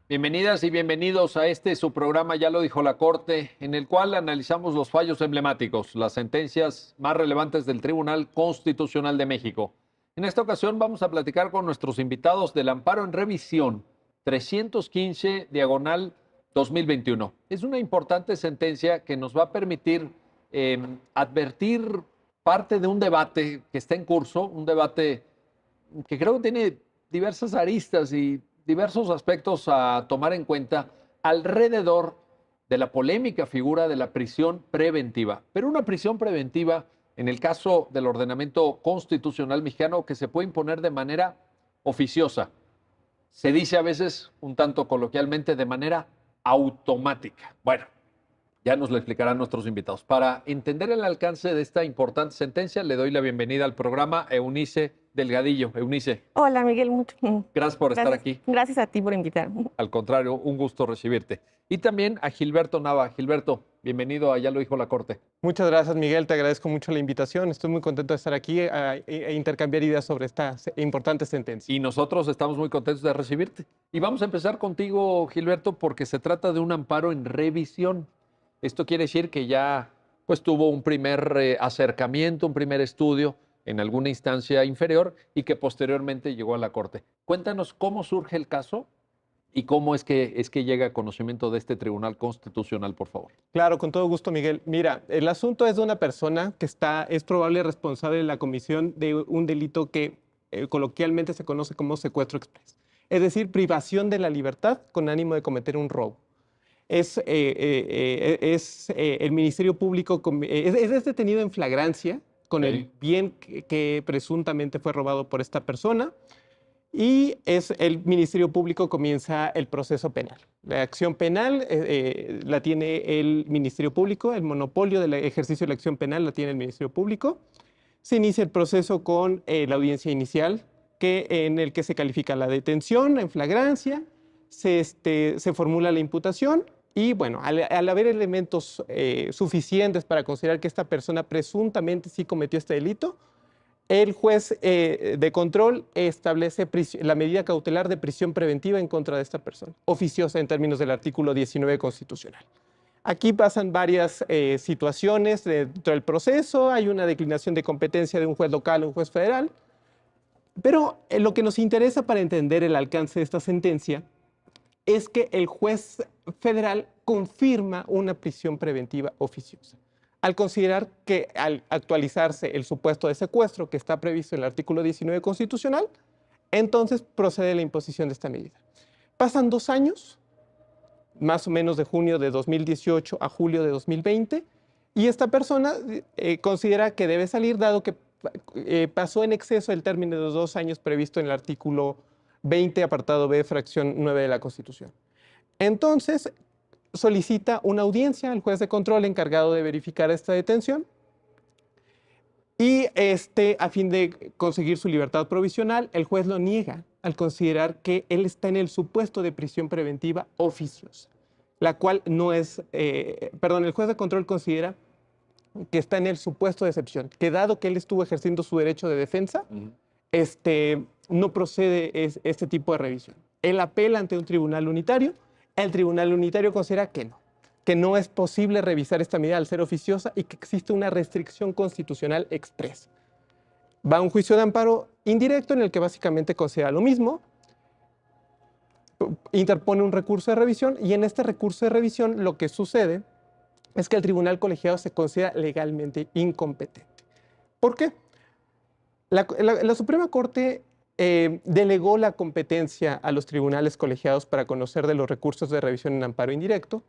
Bienvenidas y bienvenidos a su programa, ya lo dijo la Corte, en el cual analizamos los fallos emblemáticos, las sentencias más relevantes del Tribunal Constitucional de México. En esta ocasión vamos a platicar con nuestros invitados del amparo en revisión 315 diagonal 2021. Es una importante sentencia que nos va a permitir advertir parte de un debate que está en curso, un debate que creo que tiene diversas aristas y diversos aspectos a tomar en cuenta alrededor de la polémica figura de la prisión preventiva. Pero una prisión preventiva, en el caso del ordenamiento constitucional mexicano, que se puede imponer de manera oficiosa. Se dice a veces, un tanto coloquialmente, de manera automática. Bueno, ya nos lo explicarán nuestros invitados. Para entender el alcance de esta importante sentencia, le doy la bienvenida al programa Eunice Delgadillo. Eunice, Hola, Miguel, mucho. gracias por estar aquí. Gracias a ti por invitarme. Al contrario, un gusto recibirte. Y también a Gilberto Nava. Gilberto, bienvenido a Ya lo dijo la Corte. Muchas gracias, Miguel. Te agradezco mucho la invitación. Estoy muy contento de estar aquí e intercambiar ideas sobre esta importante sentencia. Y nosotros estamos muy contentos de recibirte. Y vamos a empezar contigo, Gilberto, porque se trata de un amparo en revisión. Esto quiere decir que ya pues, tuvo un primer acercamiento, un primer estudio en alguna instancia inferior y que posteriormente llegó a la Corte. Cuéntanos cómo surge el caso y cómo es que llega a conocimiento de este Tribunal Constitucional, por favor. Claro, con todo gusto, Miguel. Mira, el asunto es de una persona que es probable responsable de la comisión de un delito que coloquialmente se conoce como secuestro express. Es decir, privación de la libertad con ánimo de cometer un robo. El Ministerio Público, es detenido en flagrancia con el bien que presuntamente fue robado por esta persona, y el Ministerio Público comienza el proceso penal. La acción penal la tiene el Ministerio Público, el monopolio del ejercicio de la acción penal la tiene el Ministerio Público. Se inicia el proceso con la audiencia inicial, en el que se califica la detención en flagrancia, se formula la imputación. Y bueno, al haber elementos suficientes para considerar que esta persona presuntamente sí cometió este delito, el juez de control establece la medida cautelar de prisión preventiva en contra de esta persona, oficiosa en términos del artículo 19 constitucional. Aquí pasan varias situaciones dentro del proceso, hay una declinación de competencia de un juez local o un juez federal, pero lo que nos interesa para entender el alcance de esta sentencia es que el juez federal confirma una prisión preventiva oficiosa, al considerar que al actualizarse el supuesto de secuestro que está previsto en el artículo 19 constitucional, entonces procede la imposición de esta medida. Pasan 2 años, más o menos de junio de 2018 a julio de 2020, y esta persona considera que debe salir dado que pasó en exceso el término de 2 años previsto en el artículo 20, apartado B, fracción 9 de la Constitución. Entonces, solicita una audiencia al juez de control encargado de verificar esta detención y a fin de conseguir su libertad provisional, el juez lo niega al considerar que él está en el supuesto de prisión preventiva oficiosa, la cual no es, el juez de control considera que está en el supuesto de excepción, que dado que él estuvo ejerciendo su derecho de defensa, no procede este tipo de revisión. Él apela ante un tribunal unitario, el tribunal unitario considera que no es posible revisar esta medida al ser oficiosa y que existe una restricción constitucional expresa. Va a un juicio de amparo indirecto en el que básicamente considera lo mismo, interpone un recurso de revisión y en este recurso de revisión lo que sucede es que el tribunal colegiado se considera legalmente incompetente. ¿Por qué? La Suprema Corte delegó la competencia a los tribunales colegiados para conocer de los recursos de revisión en amparo indirecto,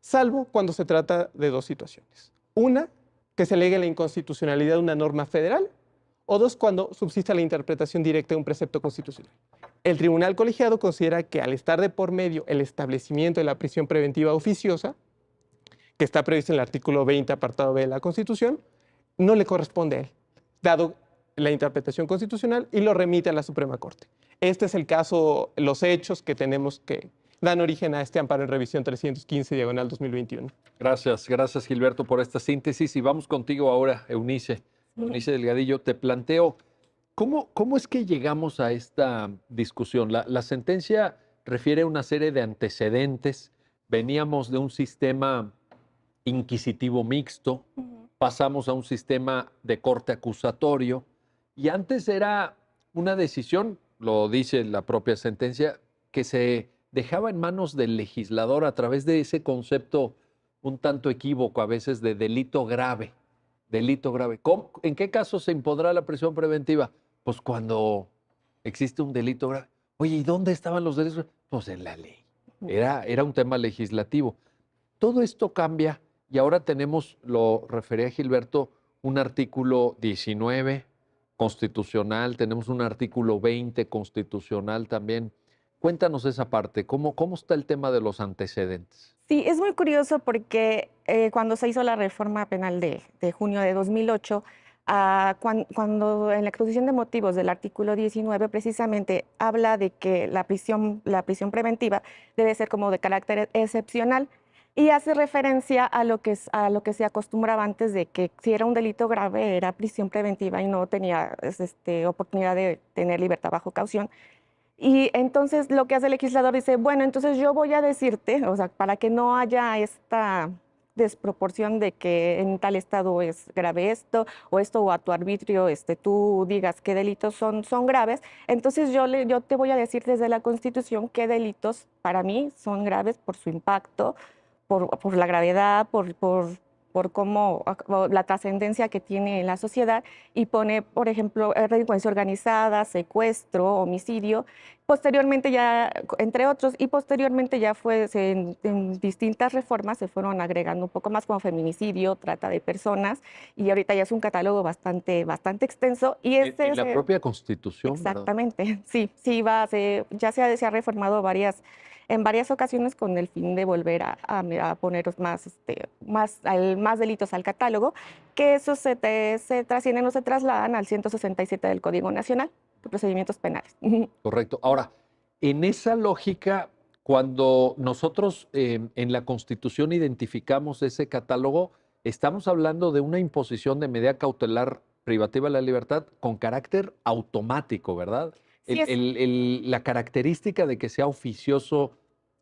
salvo cuando se trata de 2 situaciones. Una, que se alegue la inconstitucionalidad de una norma federal, o 2, cuando subsista la interpretación directa de un precepto constitucional. El tribunal colegiado considera que al estar de por medio el establecimiento de la prisión preventiva oficiosa, que está previsto en el artículo 20, apartado B de la Constitución, no le corresponde a él, dado la interpretación constitucional, y lo remite a la Suprema Corte. Este es el caso, los hechos que tenemos que dan origen a este amparo en revisión 315 diagonal 2021. Gracias Gilberto por esta síntesis y vamos contigo ahora, Eunice. Eunice Delgadillo, te planteo, ¿cómo es que llegamos a esta discusión? La sentencia refiere a una serie de antecedentes. Veníamos de un sistema inquisitivo mixto, pasamos a un sistema de corte acusatorio y antes era una decisión, lo dice la propia sentencia, que se dejaba en manos del legislador a través de ese concepto un tanto equívoco a veces de delito grave. Delito grave. ¿En qué caso se impondrá la prisión preventiva? Pues cuando existe un delito grave. Oye, ¿y dónde estaban los delitos? Pues en la ley. Era un tema legislativo. Todo esto cambia y ahora tenemos, lo refería Gilberto, un artículo 19 constitucional, tenemos un artículo 20 constitucional también. Cuéntanos esa parte, ¿cómo está el tema de los antecedentes? Sí, es muy curioso porque cuando se hizo la reforma penal de junio de 2008, cuando en la exposición de motivos del artículo 19 precisamente habla de que la prisión preventiva debe ser como de carácter excepcional y hace referencia a lo que se acostumbraba antes de que si era un delito grave era prisión preventiva y no tenía oportunidad de tener libertad bajo caución. Y entonces lo que hace el legislador dice, bueno, entonces yo voy a decirte, o sea, para que no haya esta desproporción de que en tal estado es grave esto, o a tu arbitrio tú digas qué delitos son graves, entonces yo te voy a decir desde la Constitución qué delitos para mí son graves por su impacto, por la gravedad, por cómo la trascendencia que tiene en la sociedad y pone, por ejemplo, delincuencia organizada, secuestro, homicidio, posteriormente ya, entre otros, y posteriormente ya en distintas reformas se fueron agregando un poco más como feminicidio, trata de personas, y ahorita ya es un catálogo bastante extenso. Y En la propia Constitución, exactamente, ¿verdad? sí, ya se ha reformado en varias ocasiones con el fin de volver a poner más delitos al catálogo, que esos se trascienden o se trasladan al 167 del Código Nacional de Procedimientos Penales. Correcto. Ahora, en esa lógica, cuando nosotros en la Constitución identificamos ese catálogo, estamos hablando de una imposición de medida cautelar privativa de la libertad con carácter automático, ¿verdad? Sí, La característica de que sea oficioso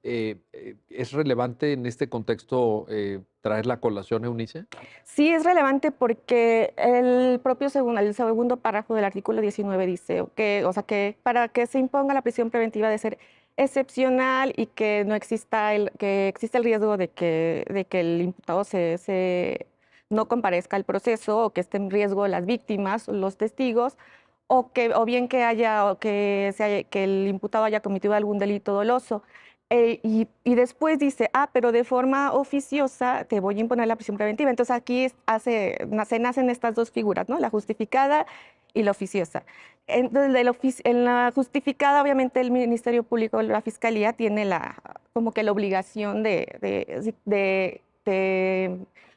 ¿es relevante en este contexto traer la colación, Eunice? Sí, es relevante porque el segundo párrafo del artículo 19 dice que, o sea, que para que se imponga la prisión preventiva de ser excepcional y que no que existe el riesgo de que el imputado no comparezca al proceso o que esté en riesgo las víctimas, los testigos, o bien que el imputado haya cometido algún delito doloso. Y después dice, pero de forma oficiosa te voy a imponer la prisión preventiva. Entonces aquí nacen estas dos figuras, ¿no? La justificada y la oficiosa. En la justificada, obviamente, el Ministerio Público, la Fiscalía, tiene como que la obligación de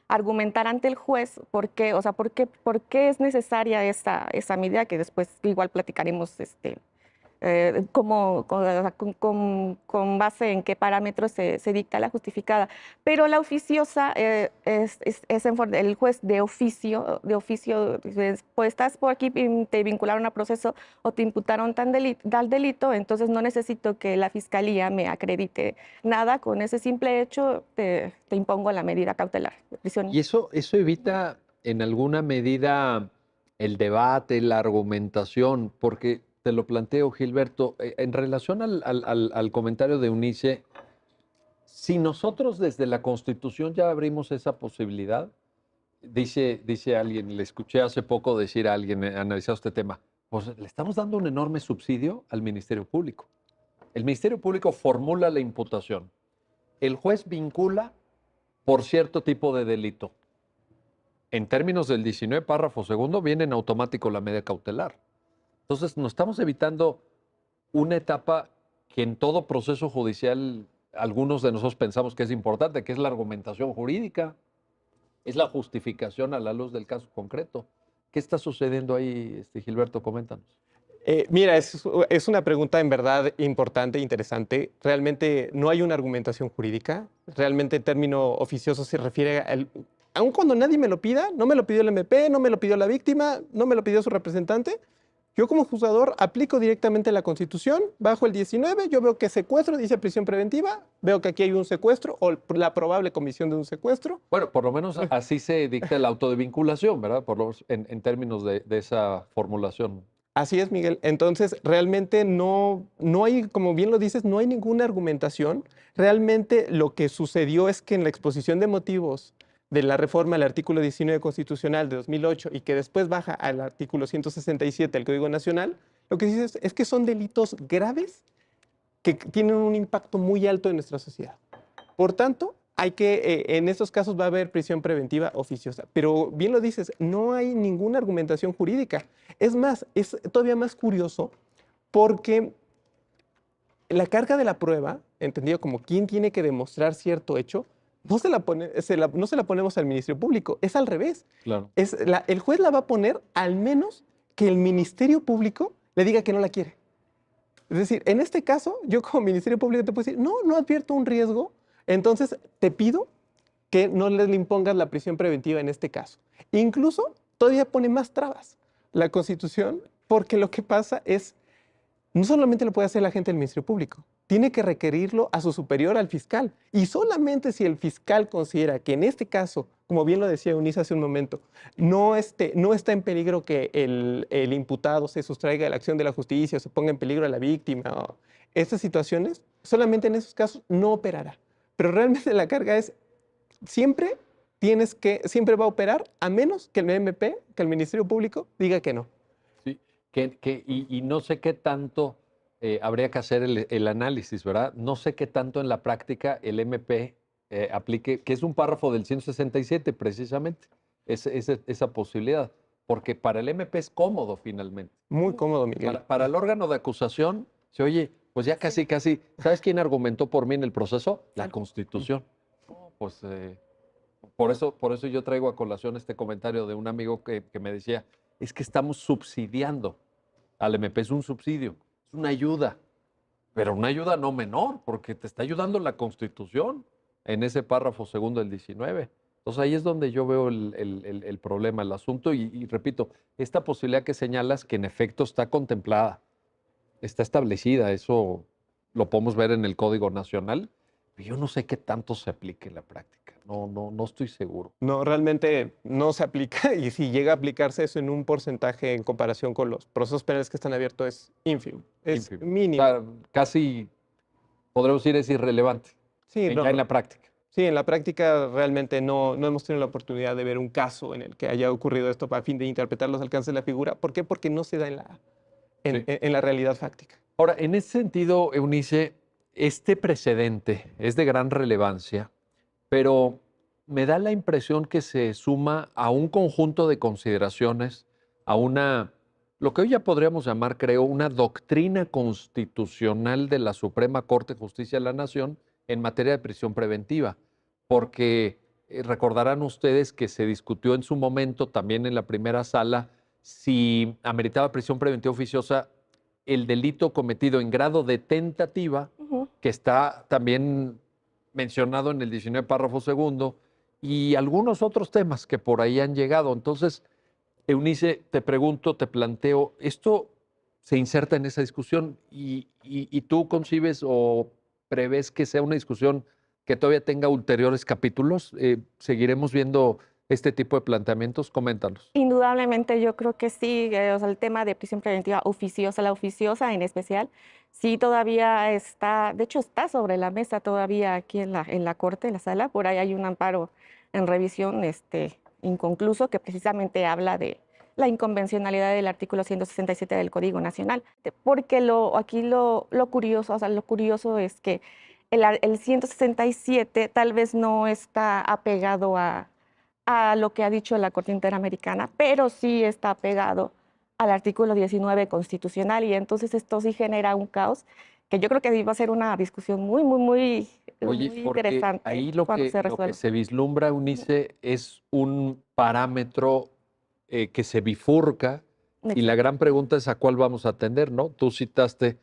argumentar ante el juez por qué es necesaria esa medida, que después igual platicaremos con base en qué parámetros se dicta la justificada. Pero la oficiosa el juez de oficio, pues estás por aquí, te vincularon a proceso o te imputaron tal delito, entonces no necesito que la fiscalía me acredite nada, con ese simple hecho te impongo la medida cautelar de prisión. ¿Y eso evita en alguna medida el debate, la argumentación? Porque te lo planteo, Gilberto, en relación al comentario de Eunice, si nosotros desde la Constitución ya abrimos esa posibilidad, dice alguien, le escuché hace poco decir a alguien analizado este tema, pues le estamos dando un enorme subsidio al Ministerio Público. El Ministerio Público formula la imputación. El juez vincula por cierto tipo de delito. En términos del 19 párrafo segundo, viene en automático la medida cautelar. Entonces, nos estamos evitando una etapa que en todo proceso judicial algunos de nosotros pensamos que es importante, que es la argumentación jurídica, es la justificación a la luz del caso concreto. ¿Qué está sucediendo ahí, Gilberto? Coméntanos. Mira, es una pregunta en verdad importante e interesante. Realmente no hay una argumentación jurídica. Realmente el término oficioso se refiere aun cuando nadie me lo pida, no me lo pidió el MP, no me lo pidió la víctima, no me lo pidió su representante, Yo como juzgador aplico directamente la Constitución, bajo el 19, yo veo que secuestro, dice prisión preventiva, veo que aquí hay un secuestro o la probable comisión de un secuestro. Bueno, por lo menos así se dicta el auto de vinculación, ¿verdad? Por lo menos en términos de esa formulación. Así es, Miguel. Entonces, realmente no hay, como bien lo dices, no hay ninguna argumentación. Realmente lo que sucedió es que en la exposición de motivos de la reforma al artículo 19 constitucional de 2008 y que después baja al artículo 167 del Código Nacional, lo que dice es que son delitos graves que tienen un impacto muy alto en nuestra sociedad. Por tanto, en estos casos va a haber prisión preventiva oficiosa. Pero bien lo dices, no hay ninguna argumentación jurídica. Es más, es todavía más curioso porque la carga de la prueba, entendido como quién tiene que demostrar cierto hecho, no se la ponemos al Ministerio Público, es al revés. Claro. El juez la va a poner al menos que el Ministerio Público le diga que no la quiere. Es decir, en este caso, yo como Ministerio Público te puedo decir, no advierto un riesgo, entonces te pido que no le impongas la prisión preventiva en este caso. Incluso todavía pone más trabas la Constitución, porque lo que pasa es, no solamente lo puede hacer la gente del Ministerio Público, tiene que requerirlo a su superior, al fiscal. Y solamente si el fiscal considera que en este caso, como bien lo decía Eunice hace un momento, no está en peligro que el imputado se sustraiga de la acción de la justicia o se ponga en peligro a la víctima, o estas situaciones, solamente en esos casos no operará. Pero realmente la carga es, siempre va a operar a menos que el MP, que el Ministerio Público, diga que no. Sí, y no sé qué tanto habría que hacer el análisis, ¿verdad? No sé qué tanto en la práctica el MP aplique, que es un párrafo del 167 precisamente, esa posibilidad, porque para el MP es cómodo finalmente. Muy cómodo, Miguel. Para el órgano de acusación, se oye, pues ya casi, ¿sabes quién argumentó por mí en el proceso? La Constitución. No, pues por eso yo traigo a colación este comentario de un amigo que me decía, es que estamos subsidiando al MP, es un subsidio, es una ayuda, pero una ayuda no menor, porque te está ayudando la Constitución en ese párrafo segundo del 19. Entonces ahí es donde yo veo el problema, el asunto, y repito, esta posibilidad que señalas, que en efecto está contemplada, está establecida, eso lo podemos ver en el Código Nacional, pero yo no sé qué tanto se aplique en la práctica, no estoy seguro. No, realmente no se aplica y si llega a aplicarse eso en un porcentaje en comparación con los procesos penales que están abiertos es ínfimo, es mínimo. O sea, casi podríamos decir es irrelevante Sí, ya en la práctica. Sí, en la práctica realmente no hemos tenido la oportunidad de ver un caso en el que haya ocurrido esto a fin de interpretar los alcances de la figura. ¿Por qué? Porque no se da en la realidad fáctica. Ahora, en ese sentido, Eunice, este precedente es de gran relevancia, pero me da la impresión que se suma a un conjunto de consideraciones, a lo que hoy ya podríamos llamar, creo, una doctrina constitucional de la Suprema Corte de Justicia de la Nación en materia de prisión preventiva, porque recordarán ustedes que se discutió en su momento también en la primera sala si ameritaba prisión preventiva oficiosa el delito cometido en grado de tentativa, que está también mencionado en el 19 párrafo segundo, y algunos otros temas que por ahí han llegado. Entonces, Eunice, te pregunto, te planteo, ¿esto se inserta en esa discusión y tú concibes o prevés que sea una discusión que todavía tenga ulteriores capítulos? ¿Seguiremos viendo este tipo de planteamientos? Coméntanos. Indudablemente yo creo que sí, o sea, el tema de prisión preventiva oficiosa, la oficiosa en especial, sí todavía está, de hecho está sobre la mesa todavía aquí en la Corte, en la sala, por ahí hay un amparo en revisión inconcluso que precisamente habla de la inconvencionalidad del artículo 167 del Código Nacional, porque aquí lo curioso, o sea, lo curioso es que el 167 tal vez no está apegado a lo que ha dicho la Corte Interamericana, pero sí está pegado al artículo 19 constitucional, y entonces esto sí genera un caos que yo creo que va a ser una discusión muy Oye, porque interesante ahí cuando se lo resuelva. que se vislumbra, Eunice, es un parámetro que se bifurca, y la gran pregunta es a cuál vamos a atender, ¿no? Tú citaste,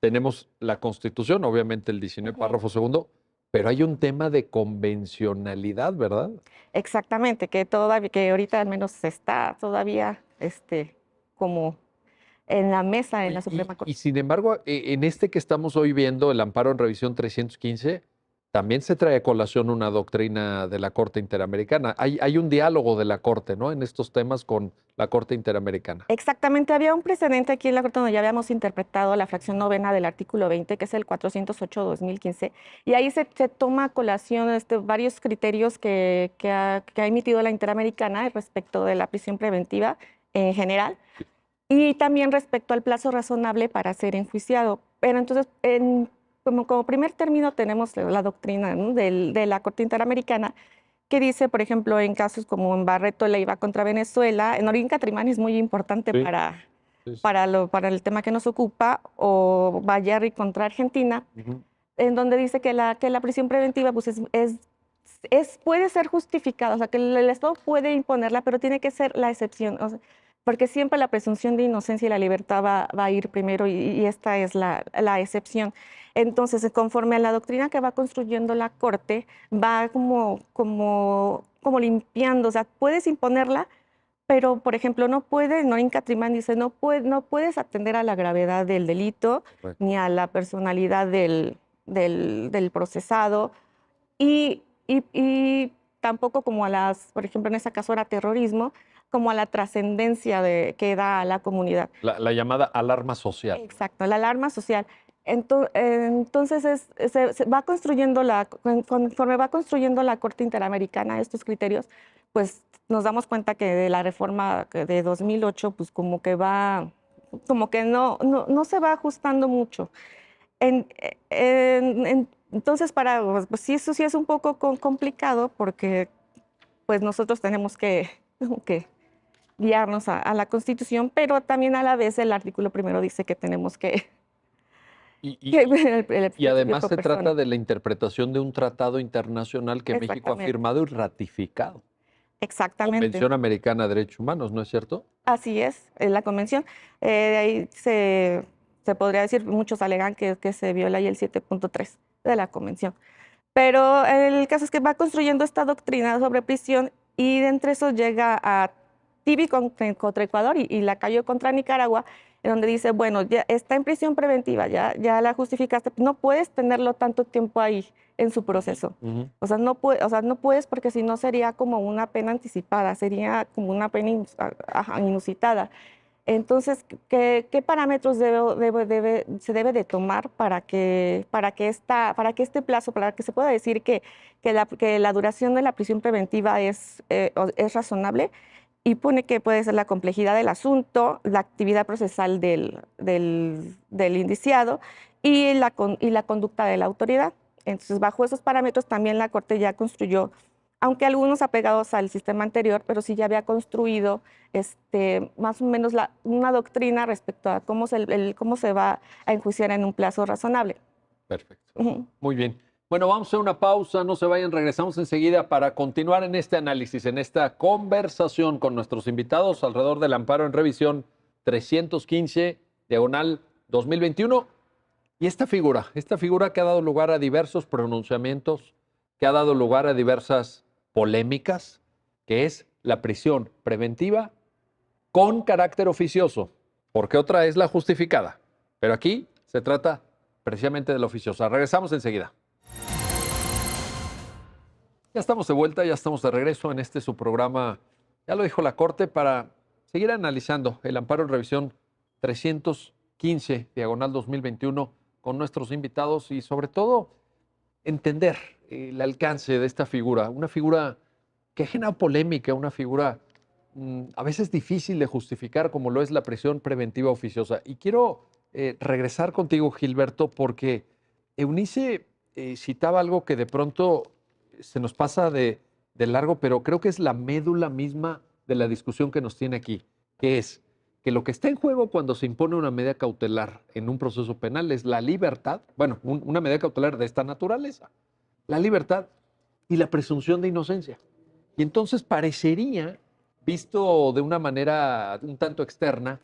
tenemos la Constitución, obviamente el 19 párrafo segundo, pero hay un tema de convencionalidad, ¿verdad? Exactamente, que ahorita al menos está todavía como en la mesa en la Y, Suprema y Corte. sin embargo, en este que estamos hoy viendo, el amparo en revisión 315, también se trae a colación una doctrina de la Corte Interamericana. Hay un diálogo de la Corte, ¿no? En estos temas con la Corte Interamericana. Exactamente, había un precedente aquí en la Corte donde ya habíamos interpretado la fracción novena del artículo 20, que es el 408-2015, y ahí se toma a colación varios criterios que ha emitido la Interamericana respecto de la prisión preventiva en general, y también respecto al plazo razonable para ser enjuiciado. Pero entonces, como primer término tenemos la doctrina, ¿no?, de la Corte Interamericana, que dice, por ejemplo, en casos como en Barreto Leiva contra Venezuela, en Orin Catrimani es muy importante Sí, para, sí, sí. para el tema que nos ocupa, o Bayerri contra Argentina, Ujú. en donde dice que la prisión preventiva pues puede ser justificada, o sea, que el Estado puede imponerla, pero tiene que ser la excepción, o sea, porque siempre la presunción de inocencia y la libertad va a ir primero, y esta es la excepción. Entonces, conforme a la doctrina que va construyendo la Corte, va como limpiando, o sea, puedes imponerla, pero, por ejemplo, Norin Catrimán dice, no puedes atender a la gravedad del delito, Correcto. ni a la personalidad del procesado, y tampoco como por ejemplo, en ese caso era terrorismo, como a la trascendencia que da a la comunidad. La llamada alarma social. Exacto, la alarma social. Entonces, se va construyendo conforme va construyendo la Corte Interamericana estos criterios, pues nos damos cuenta que de la reforma de 2008, pues como que no se va ajustando mucho. Entonces, pues sí, eso sí es un poco complicado, porque pues nosotros tenemos que guiarnos a la Constitución, pero también a la vez el artículo primero dice que tenemos que Y, y- que y- el y principio además pro se persona. trata de la interpretación de un tratado internacional que México ha Exactamente, firmado y ratificado. exactamente. Convención Americana de Derechos Humanos, ¿no es cierto? Así es, en la convención. De ahí se podría decir, muchos alegan que se viola ahí el 7.3 de la convención. Pero el caso es que va construyendo esta doctrina sobre prisión, y de entre eso llega a Tibi contra Ecuador y Lacayo contra Nicaragua, en donde dice, bueno, ya está en prisión preventiva, ya la justificaste, no puedes tenerlo tanto tiempo ahí en su proceso. Ujú. O sea, no puedes, porque si no sería como una pena anticipada, sería como una pena inusitada. Entonces, ¿qué parámetros se debe de tomar para que este plazo, para que se pueda decir que la duración de la prisión preventiva es razonable? Y pone que puede ser la complejidad del asunto, la actividad procesal del indiciado, y la conducta de la autoridad. Entonces, bajo esos parámetros también la Corte ya construyó, aunque algunos apegados al sistema anterior, pero sí ya había construido más o menos una doctrina respecto a cómo se va a enjuiciar en un plazo razonable. Perfecto. Ujú. Muy bien. Bueno, vamos a hacer una pausa, no se vayan, regresamos enseguida para continuar en este análisis, en esta conversación con nuestros invitados alrededor del amparo en revisión 315, diagonal 2021. Y esta figura que ha dado lugar a diversos pronunciamientos, que ha dado lugar a diversas polémicas, que es la prisión preventiva con carácter oficioso, porque otra es la justificada. Pero aquí se trata precisamente de la oficiosa. Regresamos enseguida. Ya estamos de vuelta, ya estamos de regreso en su programa, ya lo dijo la Corte, para seguir analizando el amparo en revisión 315, diagonal 2021, con nuestros invitados y sobre todo entender el alcance de esta figura, una figura que ha generado polémica, una figura a veces difícil de justificar, como lo es la prisión preventiva oficiosa. Y quiero regresar contigo, Gilberto, porque Eunice citaba algo que de pronto se nos pasa de largo, pero creo que es la médula misma de la discusión que nos tiene aquí, que es que lo que está en juego cuando se impone una medida cautelar en un proceso penal es la libertad, bueno, una medida cautelar de esta naturaleza, la libertad y la presunción de inocencia. Y entonces parecería, visto de una manera un tanto externa,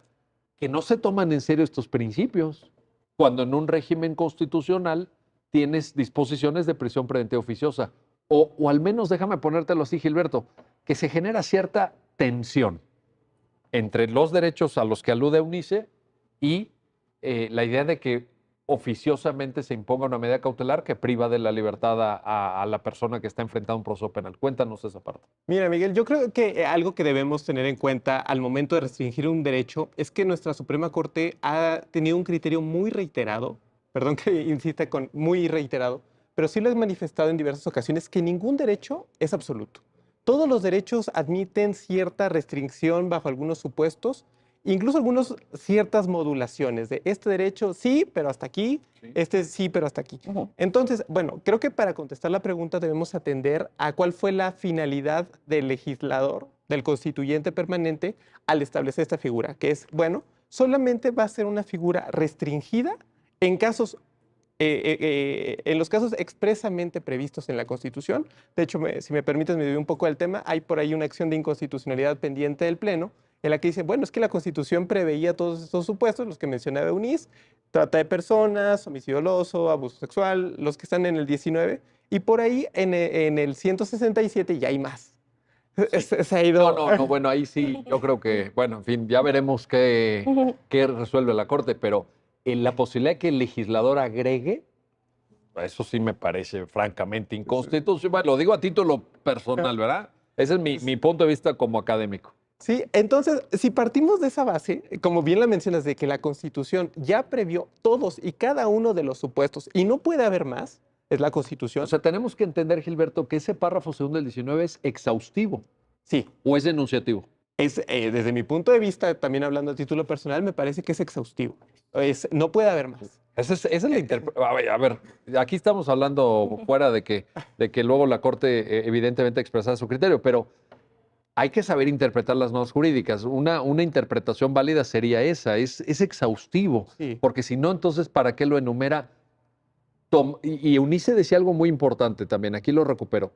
que no se toman en serio estos principios, cuando en un régimen constitucional tienes disposiciones de prisión preventiva oficiosa. O al menos, déjame ponértelo así, Gilberto, que se genera cierta tensión entre los derechos a los que alude Eunice y la idea de que oficiosamente se imponga una medida cautelar que priva de la libertad a la persona que está enfrentando un proceso penal. Cuéntanos esa parte. Mira, Miguel, yo creo que algo que debemos tener en cuenta al momento de restringir un derecho es que nuestra Suprema Corte ha tenido un criterio muy reiterado, perdón que insista con muy reiterado, pero sí lo he manifestado en diversas ocasiones, que ningún derecho es absoluto. Todos los derechos admiten cierta restricción bajo algunos supuestos, incluso algunos ciertas modulaciones de este derecho sí, pero hasta aquí, este sí, pero hasta aquí. Entonces, bueno, creo que para contestar la pregunta debemos atender a cuál fue la finalidad del legislador, del constituyente permanente, al establecer esta figura, que es, bueno, solamente va a ser una figura restringida en casos en los casos expresamente previstos en la Constitución. De hecho, si me permites, me desvío un poco del tema. Hay por ahí una acción de inconstitucionalidad pendiente del Pleno, en la que dice, bueno, es que la Constitución preveía todos estos supuestos, los que mencionaba Eunice, trata de personas, homicidio doloso, abuso sexual, los que están en el 19, y por ahí en el 167 ya hay más. Se ha ido... No, bueno, ahí sí, yo creo que, bueno, en fin, ya veremos qué resuelve la Corte, pero la posibilidad de que el legislador agregue, eso sí me parece francamente inconstitucional. Lo digo a título personal, ¿verdad? Ese es mi punto de vista como académico. Sí, entonces, si partimos de esa base, como bien la mencionas, de que la Constitución ya previó todos y cada uno de los supuestos y no puede haber más, es la Constitución. O sea, tenemos que entender, Gilberto, que ese párrafo segundo del 19 es exhaustivo. Sí. ¿O es denunciativo? Desde mi punto de vista, también hablando a título personal, me parece que es exhaustivo. No puede haber más. Esa es la interpretación. A ver, aquí estamos hablando fuera de que luego la Corte evidentemente expresara su criterio, pero hay que saber interpretar las normas jurídicas. Una interpretación válida sería esa, es exhaustivo, Sí. porque si no, entonces, ¿para qué lo enumera? Y Eunice decía algo muy importante también, aquí lo recupero.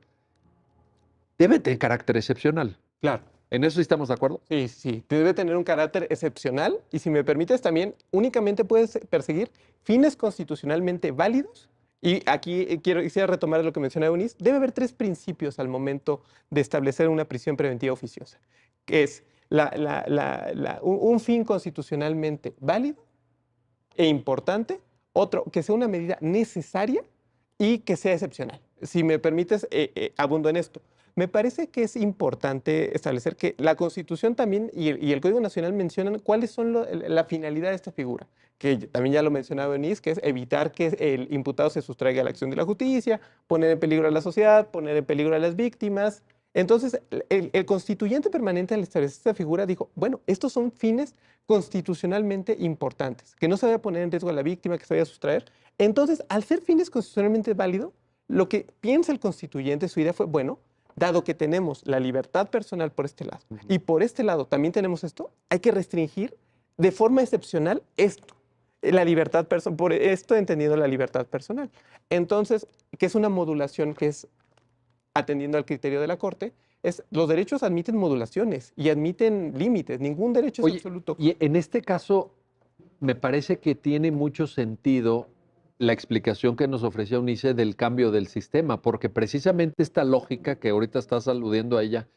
Debe tener carácter excepcional. Claro. ¿En eso sí estamos de acuerdo? Sí, sí, debe tener un carácter excepcional y si me permites también únicamente puedes perseguir fines constitucionalmente válidos y aquí quisiera retomar lo que mencionaba Eunice, debe haber 3 principios al momento de establecer una prisión preventiva oficiosa, que es un fin constitucionalmente válido e importante, otro, que sea una medida necesaria y que sea excepcional. Si me permites, abundo en esto. Me parece que es importante establecer que la Constitución también y el Código Nacional mencionan cuáles son la finalidad de esta figura, que también ya lo mencionaba Eunice, que es evitar que el imputado se sustraiga a la acción de la justicia, poner en peligro a la sociedad, poner en peligro a las víctimas. Entonces, el constituyente permanente al establecer esta figura dijo, bueno, estos son fines constitucionalmente importantes, que no se vaya a poner en riesgo a la víctima, que se vaya a sustraer. Entonces, al ser fines constitucionalmente válidos, lo que piensa el constituyente, su idea fue, bueno, dado que tenemos la libertad personal por este lado y por este lado también tenemos esto, hay que restringir de forma excepcional esto, la libertad personal, por esto entendiendo la libertad personal. Entonces, que es una modulación que es atendiendo al criterio de la Corte, es los derechos admiten modulaciones y admiten límites, ningún derecho es absoluto. Y en este caso, me parece que tiene mucho sentido la explicación que nos ofrecía Eunice del cambio del sistema, porque precisamente esta lógica que ahorita estás aludiendo a ella,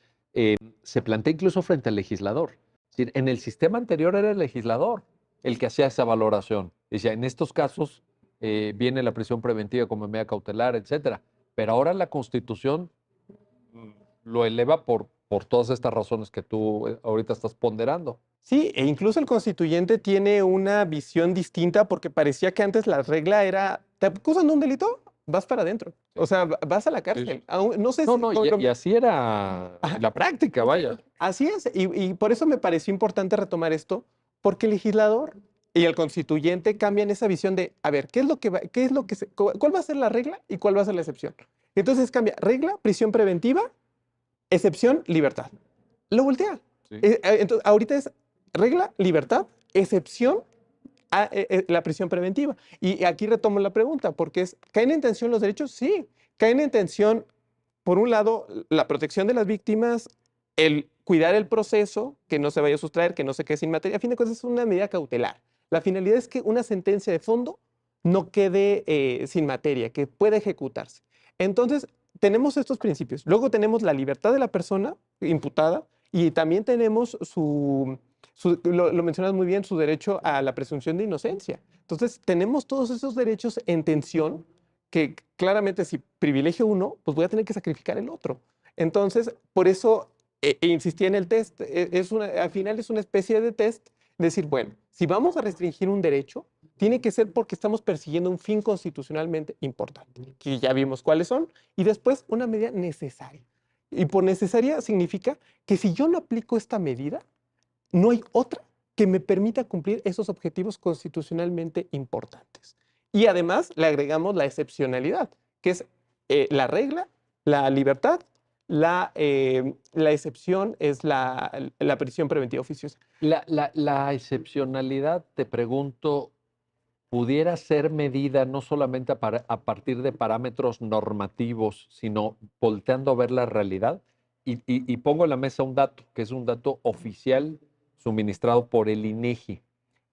se plantea incluso frente al legislador. Es decir, en el sistema anterior era el legislador el que hacía esa valoración. Decía, en estos casos viene la prisión preventiva como medida cautelar, etcétera. Pero ahora la Constitución lo eleva por todas estas razones que tú ahorita estás ponderando. Sí, e incluso el constituyente tiene una visión distinta porque parecía que antes la regla era, ¿te acusan de un delito? Vas para adentro. O sea, vas a la cárcel. Sí. No sé y así era la práctica, vaya. Así es, y por eso me pareció importante retomar esto, porque el legislador y el constituyente cambian esa visión de, a ver, ¿cuál va a ser la regla y cuál va a ser la excepción? Entonces cambia regla, prisión preventiva, excepción, libertad. Lo voltea. Sí. Entonces, ahorita es regla, libertad, excepción a la prisión preventiva. Y aquí retomo la pregunta, porque ¿caen en tensión los derechos? Sí, caen en tensión, por un lado, la protección de las víctimas, el cuidar el proceso, que no se vaya a sustraer, que no se quede sin materia. A fin de cuentas, es una medida cautelar. La finalidad es que una sentencia de fondo no quede sin materia, que pueda ejecutarse. Entonces, tenemos estos principios. Luego tenemos la libertad de la persona imputada y también tenemos su Lo mencionas muy bien, su derecho a la presunción de inocencia. Entonces, tenemos todos esos derechos en tensión que claramente si privilegio uno, pues voy a tener que sacrificar el otro. Entonces, por eso insistí en el test. Al final es una especie de test, decir, bueno, si vamos a restringir un derecho, tiene que ser porque estamos persiguiendo un fin constitucionalmente importante, que ya vimos cuáles son, y después una medida necesaria. Y por necesaria significa que si yo no aplico esta medida, no hay otra que me permita cumplir esos objetivos constitucionalmente importantes. Y además le agregamos la excepcionalidad, que es la regla, la libertad, la excepción es la prisión preventiva oficiosa. La excepcionalidad, te pregunto, ¿pudiera ser medida no solamente a partir de parámetros normativos, sino volteando a ver la realidad? Y pongo en la mesa un dato, que es un dato oficial suministrado por el INEGI.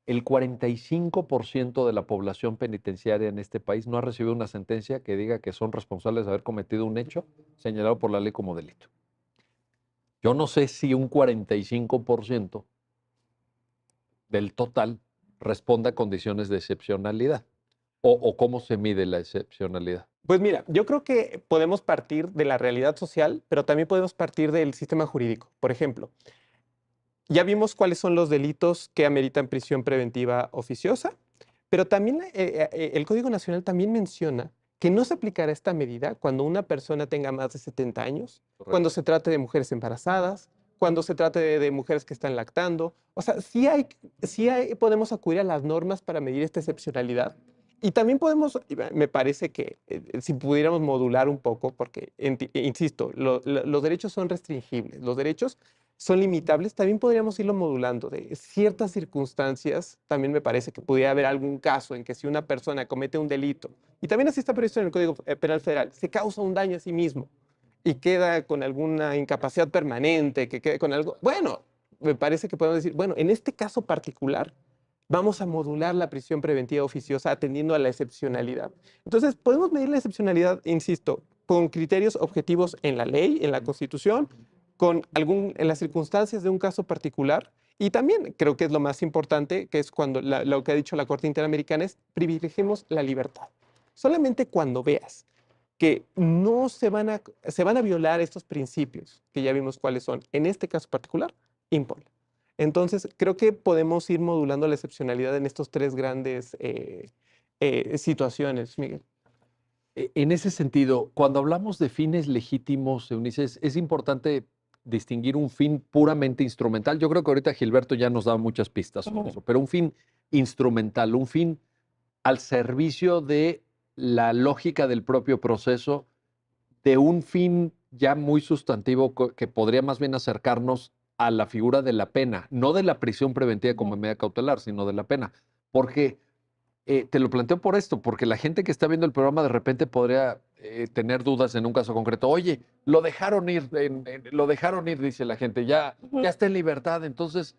El 45% de la población penitenciaria en este país no ha recibido una sentencia que diga que son responsables de haber cometido un hecho señalado por la ley como delito. Yo no sé si un 45% del total responda a condiciones de excepcionalidad o cómo se mide la excepcionalidad. Pues mira, yo creo que podemos partir de la realidad social, pero también podemos partir del sistema jurídico. Por ejemplo, ya vimos cuáles son los delitos que ameritan prisión preventiva oficiosa, pero también el Código Nacional también menciona que no se aplicará esta medida cuando una persona tenga más de 70 años, Correcto. cuando se trate de mujeres embarazadas, cuando se trate de mujeres que están lactando. O sea, podemos acudir a las normas para medir esta excepcionalidad. Y también podemos, me parece que si pudiéramos modular un poco, porque, insisto, los derechos son restringibles, los derechos son limitables, también podríamos irlo modulando. De ciertas circunstancias, también me parece que pudiera haber algún caso en que si una persona comete un delito, y también así está previsto en el Código Penal Federal, se causa un daño a sí mismo y queda con alguna incapacidad permanente, que quede con algo, bueno, me parece que podemos decir, bueno, en este caso particular, vamos a modular la prisión preventiva oficiosa atendiendo a la excepcionalidad. Entonces, podemos medir la excepcionalidad, insisto, con criterios objetivos en la ley, en la Constitución, en las circunstancias de un caso particular. Y también creo que es lo más importante, que es cuando lo que ha dicho la Corte Interamericana es privilegiemos la libertad. Solamente cuando veas que no se van a violar estos principios, que ya vimos cuáles son, en este caso particular, imponla. Entonces, creo que podemos ir modulando la excepcionalidad en estos tres grandes situaciones, Miguel. En ese sentido, cuando hablamos de fines legítimos, Eunice, es importante distinguir un fin puramente instrumental. Yo creo que ahorita Gilberto ya nos da muchas pistas sobre eso, pero un fin instrumental, un fin al servicio de la lógica del propio proceso, de un fin ya muy sustantivo que podría más bien acercarnos a la figura de la pena, no de la prisión preventiva como medida cautelar, sino de la pena. Porque te lo planteo por esto, porque la gente que está viendo el programa de repente podría tener dudas en un caso concreto. Oye, lo dejaron ir, dice la gente, ya está en libertad, entonces,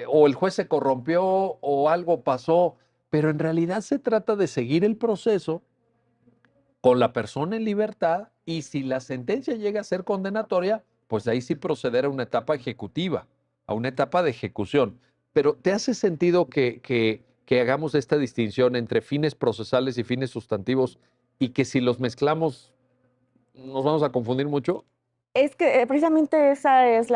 o el juez se corrompió o algo pasó, pero en realidad se trata de seguir el proceso con la persona en libertad y si la sentencia llega a ser condenatoria, pues ahí sí proceder a una etapa ejecutiva, a una etapa de ejecución. Pero ¿te hace sentido que hagamos esta distinción entre fines procesales y fines sustantivos y que si los mezclamos nos vamos a confundir mucho? Es que precisamente esa es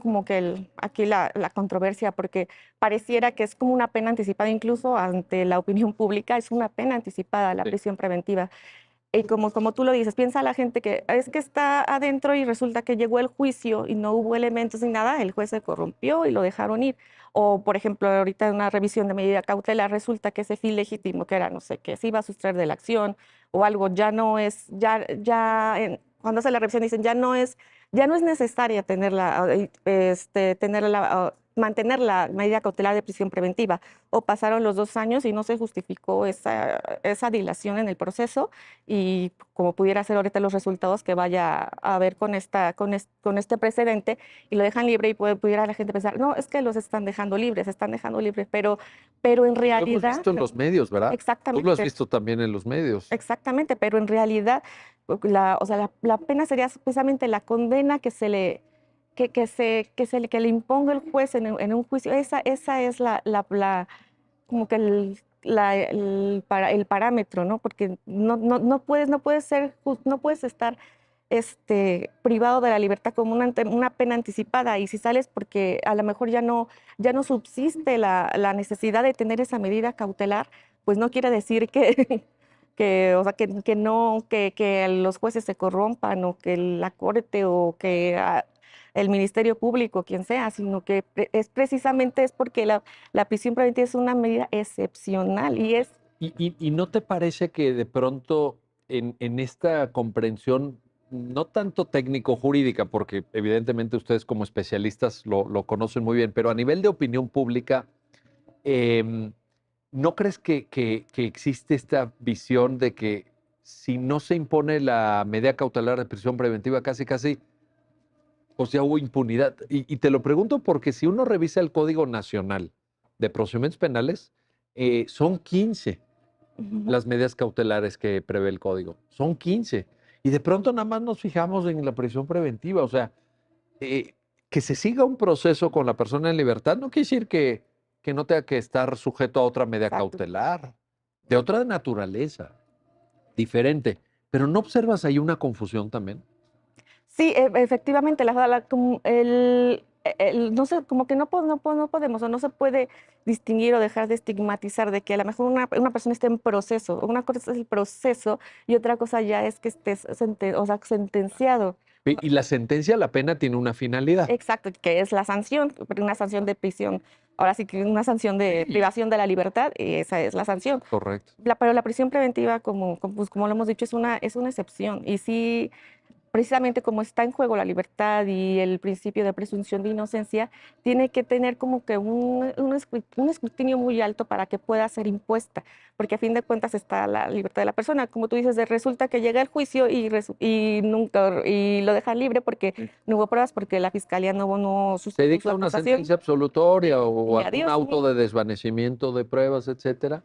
como que aquí la controversia, porque pareciera que es como una pena anticipada, incluso ante la opinión pública, es una pena anticipada la Sí. prisión preventiva. Y como tú lo dices, piensa la gente que es que está adentro y resulta que llegó el juicio y no hubo elementos ni nada, el juez se corrompió y lo dejaron ir. O, por ejemplo, ahorita en una revisión de medida cautelar resulta que ese fin legítimo, que era, no sé, que se iba a sustraer de la acción o algo, ya no es, cuando hace la revisión dicen, ya no es necesaria mantener la medida cautelar de prisión preventiva. O pasaron los 2 años y no se justificó esa dilación en el proceso y como pudiera ser ahorita los resultados que vaya a haber con este precedente y lo dejan libre y pudiera la gente pensar, no, es que los están dejando libres, pero en Lo hemos realidad... visto en los medios, ¿verdad? Tú Exactamente. lo has visto también en los medios. Exactamente, pero en realidad la pena sería precisamente la condena que se le que le imponga el juez en un juicio. Esa es como que el parámetro, ¿no? Porque no puedes estar privado de la libertad como una pena anticipada, y si sales porque a lo mejor ya no subsiste la necesidad de tener esa medida cautelar, pues no quiere decir o sea, que no, que los jueces se corrompan, o que la corte, o que el Ministerio Público, quien sea, sino que es porque la prisión preventiva es una medida excepcional y es... ¿Y no te parece que de pronto en esta comprensión, no tanto técnico-jurídica, porque evidentemente ustedes como especialistas lo conocen muy bien, pero a nivel de opinión pública, em, ¿no crees que existe esta visión de que si no se impone la medida cautelar de prisión preventiva, casi, casi, pues ya hubo impunidad? Y te lo pregunto porque si uno revisa el Código Nacional de Procedimientos Penales, son 15 Ujú. las medidas cautelares que prevé el código. Son 15. Y de pronto nada más nos fijamos en la prisión preventiva. O sea, eh, que se siga un proceso con la persona en libertad no quiere decir que no tenga que estar sujeto a otra medida Exacto. cautelar, de otra naturaleza, diferente. Pero ¿no observas ahí una confusión también? Sí, efectivamente, no sé, como que no podemos, o no se puede distinguir o dejar de estigmatizar de que a lo mejor una persona esté en proceso. Una cosa es el proceso y otra cosa ya es que estés o sea, sentenciado. Y la sentencia, la pena tiene una finalidad. Exacto, que es la sanción, pero una sanción de prisión. Ahora sí que una sanción de Sí, privación de la libertad, y esa es la sanción. correcto. Pero la prisión preventiva, pues, como lo hemos dicho, es una excepción. Y sí, precisamente como está en juego la libertad y el principio de presunción de inocencia, tiene que tener como que un escrutinio muy alto para que pueda ser impuesta, porque a fin de cuentas está la libertad de la persona. Como tú dices, resulta que llega el juicio y lo deja libre porque Sí. no hubo pruebas, porque la fiscalía no Se sustentó su dicta una acusación, sentencia absolutoria o y algún adiós. auto de desvanecimiento de pruebas, etcétera.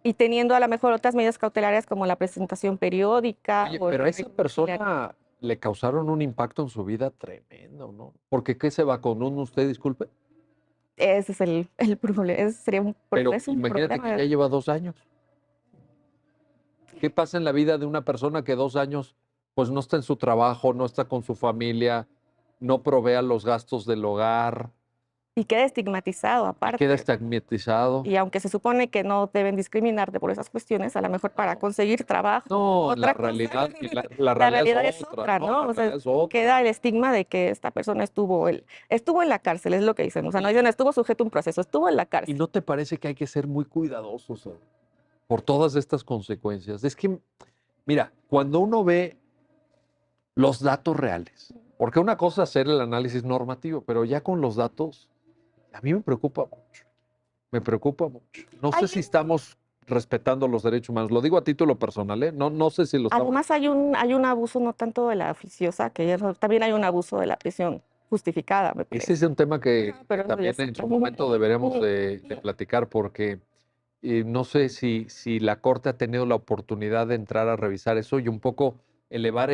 Y teniendo a lo mejor otras medidas cautelares como la presentación periódica Oye, o el pero a esa arraigo domiciliario. persona le causaron un impacto en su vida tremendo, ¿no? Porque ¿qué se va con uno usted, disculpe? Ese es el problema, Pero es un imagínate que ya problema. lleva 2 años. ¿Qué pasa en la vida de una persona que 2 años, pues no está en su trabajo, no está con su familia, no provea los gastos del hogar Y queda estigmatizado y queda aparte. estigmatizado? Y aunque se supone que no deben discriminarte por esas cuestiones, a lo mejor para conseguir trabajo, No, la otra cosa, realidad, y la la realidad realidad es es otra, otra, ¿no? ¿no? La O sea, realidad es otra. queda el estigma de que esta persona estuvo en la cárcel, es lo que dicen. O sea, no Y, dicen estuvo sujeto a un proceso, estuvo en la y cárcel. no te parece que hay que ser muy cuidadosos por todas estas consecuencias. Es que, mira, cuando uno ve los datos reales, porque una cosa es hacer el análisis normativo, pero ya con los datos, a mí me preocupa mucho, me preocupa mucho. No sé si Hay estamos respetando los derechos humanos, lo digo a título personal, ¿eh? No, no sé si lo estamos. Además, hay un abuso no tanto de la oficiosa, también hay un abuso de la prisión justificada, me Ese parece. es un tema que Pero eso ya también es en otro. su momento deberíamos de platicar, porque no sé si la Corte ha tenido la oportunidad de entrar a revisar eso y un poco elevar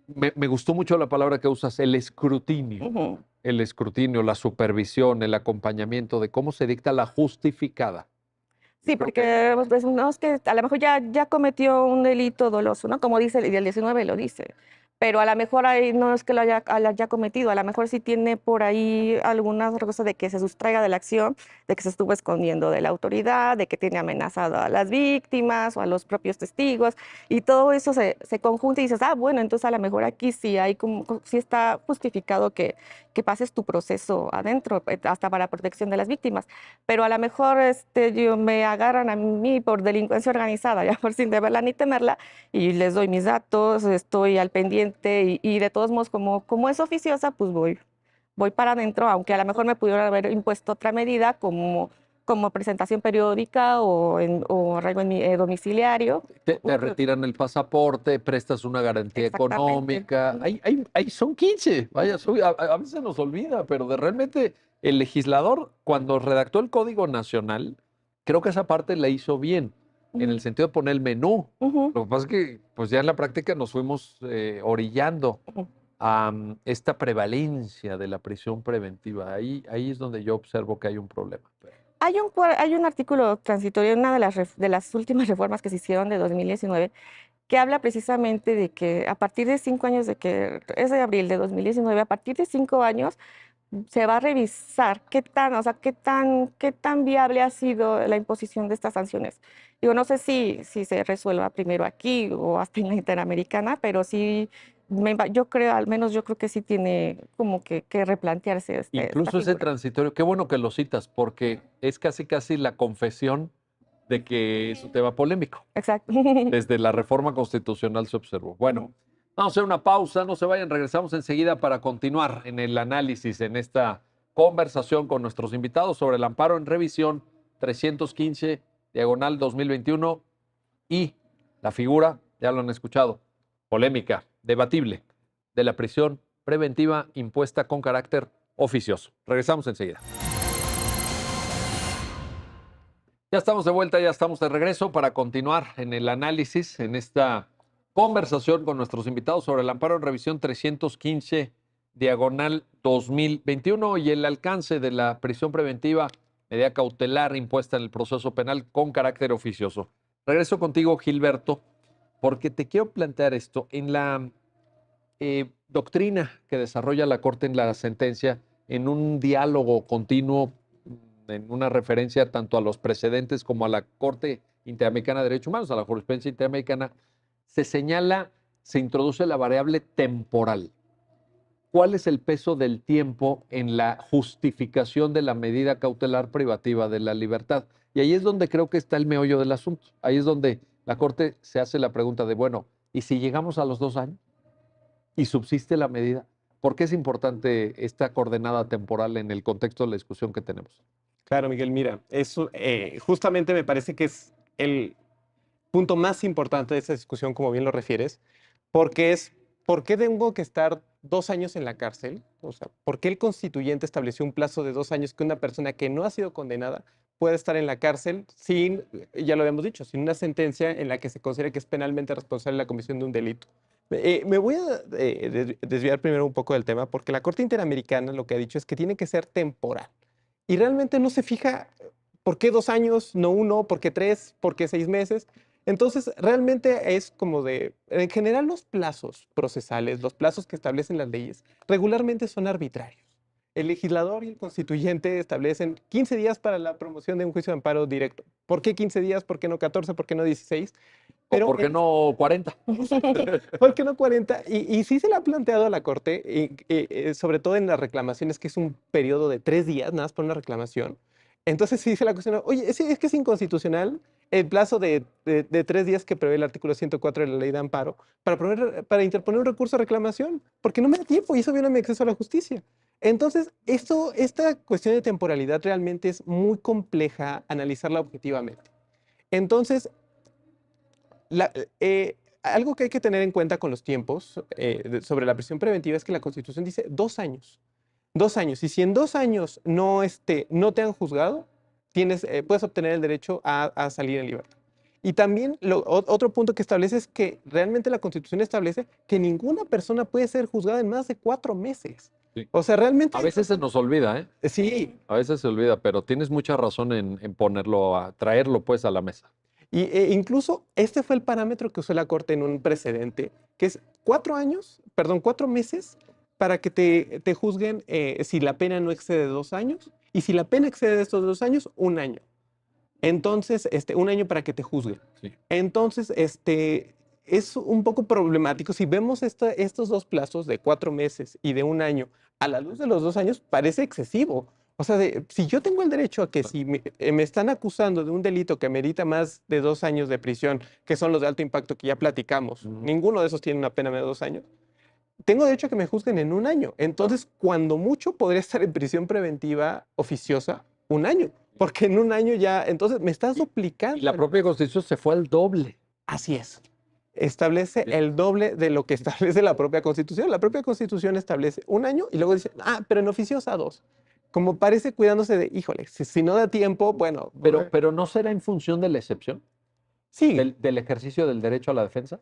me gustó mucho la palabra que usas, Ujú. el escrutinio, la supervisión, el acompañamiento de cómo se dicta la justificada. Yo Sí, creo que porque pues, no, es que a lo mejor ya cometió un delito doloso, ¿no? Como dice el 19 lo dice. Pero a lo mejor ahí no es que haya cometido, a lo mejor sí tiene por ahí alguna otra cosa de que se sustraiga de la acción, de que se estuvo escondiendo de la autoridad, de que tiene amenazado a las víctimas o a los propios testigos, y todo eso se conjunta y dices, ah, bueno, entonces a lo mejor aquí sí está justificado que pases tu proceso adentro, hasta para protección de las víctimas. Pero a lo mejor me agarran a mí por delincuencia organizada, ya por sin deberla ni temerla, y les doy mis datos, estoy al pendiente, y de todos modos, como es oficiosa, pues voy para adentro, aunque a lo mejor me pudieron haber impuesto otra medida como presentación periódica o arraigo domiciliario. te retiran el pasaporte, prestas una garantía Exactamente. económica. Son 15, vaya, a veces se nos olvida, pero realmente el legislador, cuando redactó el Código Nacional, creo que esa parte la hizo bien, en el Ujú, sentido de poner el menú. ujú, Lo que pasa es que, pues ya en la práctica nos fuimos orillando. ujú. a esta prevalencia de la prisión preventiva. Ahí es donde yo observo que hay un problema. Hay un artículo transitorio, una de las últimas reformas que se hicieron de 2019, que habla precisamente de que a partir de 5 años, es de abril de 2019, a partir de 5 años se va a revisar o sea, qué tan viable ha sido la imposición de estas sanciones. Digo, no sé si se resuelva primero aquí o hasta en la Interamericana, pero sí, yo creo, al menos yo creo que sí tiene como que replantearse esta Incluso ese figura. transitorio, qué bueno que lo citas, porque es casi casi la confesión de que es un tema polémico. Exacto. Desde la reforma constitucional se observó. Bueno, vamos a hacer una pausa, no se vayan, regresamos enseguida para continuar en el análisis, en esta conversación con nuestros invitados sobre el amparo en revisión 315, diagonal 2021 y la figura, ya lo han escuchado, polémica, debatible, de la prisión preventiva impuesta con carácter oficioso. Regresamos enseguida. Ya estamos de vuelta, ya estamos de regreso para continuar en el análisis, en esta conversación con nuestros invitados sobre el amparo en revisión 315, diagonal 2021 y el alcance de la prisión preventiva, medida cautelar impuesta en el proceso penal con carácter oficioso. Regreso contigo, Gilberto, porque te quiero plantear esto. En la doctrina que desarrolla la Corte en la sentencia, en un diálogo continuo, en una referencia tanto a los precedentes como a la Corte Interamericana de Derechos Humanos, a la jurisprudencia interamericana, se introduce la variable temporal. ¿Cuál es el peso del tiempo en la justificación de la medida cautelar privativa de la libertad? Y ahí es donde creo que está el meollo del asunto. Ahí es donde la Corte se hace la pregunta de, bueno, ¿y si llegamos a los 2 años y subsiste la medida? ¿Por qué es importante esta coordenada temporal en el contexto de la discusión que tenemos? Claro, Miguel, mira, eso justamente me parece que es el punto más importante de esta discusión, como bien lo refieres, porque es, ¿por qué tengo que estar 2 años en la cárcel? O sea, ¿por qué el constituyente estableció un plazo de 2 años que una persona que no ha sido condenada puede estar en la cárcel sin, ya lo habíamos dicho, sin una sentencia en la que se considere que es penalmente responsable de la comisión de un delito? Me voy a desviar primero un poco del tema, porque la Corte Interamericana lo que ha dicho es que tiene que ser temporal. Y realmente no se fija por qué 2 años, no 1, por qué 3, por qué 6 meses. Entonces, realmente es como en general los plazos procesales, los plazos que establecen las leyes, regularmente son arbitrarios. El legislador y el constituyente establecen 15 días para la promoción de un juicio de amparo directo. ¿Por qué 15 días? ¿Por qué no 14? ¿Por qué no 16? Pero, ¿por qué no 40? ¿Por qué no 40? Y sí se le ha planteado a la Corte, sobre todo en las reclamaciones, que es un periodo de 3 días, nada más por una reclamación. Entonces sí se la cuestiona, oye, es que es inconstitucional el plazo de 3 días que prevé el artículo 104 de la Ley de Amparo para interponer un recurso de reclamación, porque no me da tiempo y eso viene a mi acceso a la justicia. Entonces, esta cuestión de temporalidad realmente es muy compleja analizarla objetivamente. Entonces, algo que hay que tener en cuenta con los tiempos sobre la prisión preventiva es que la Constitución dice 2 años. 2 años. Y si en 2 años no te han juzgado, puedes obtener el derecho a salir en libertad. Y también otro punto que establece es que realmente la Constitución establece que ninguna persona puede ser juzgada en más de 4 meses. Sí. O sea, realmente... A veces se nos olvida, ¿eh? Sí. A veces se olvida, pero tienes mucha razón en traerlo pues a la mesa. Incluso este fue el parámetro que usó la Corte en un precedente, que es 4 meses para que te juzguen si la pena no excede 2 años, y si la pena excede de estos 2 años, 1 año. Entonces, 1 año para que te juzguen. Sí. Entonces, es un poco problemático. Si vemos estos 2 plazos de 4 meses y de 1 año, a la luz de los 2 años, parece excesivo. O sea, si yo tengo el derecho a que si me están acusando de un delito que merita más de 2 años de prisión, que son los de alto impacto que ya platicamos, ninguno de esos tiene una pena de 2 años, tengo derecho a que me juzguen en 1 año. Entonces, cuando mucho, podría estar en prisión preventiva oficiosa 1 año, porque en 1 año ya, entonces me estás duplicando. Y la propia Constitución se fue al doble. Así es. Establece el doble de lo que establece la propia Constitución. La propia Constitución establece 1 año y luego dice, pero en oficiosa 2. Como parece cuidándose de, híjole, si no da tiempo, bueno. Pero ¿no será en función de la excepción? Sí. ¿Del ejercicio del derecho a la defensa?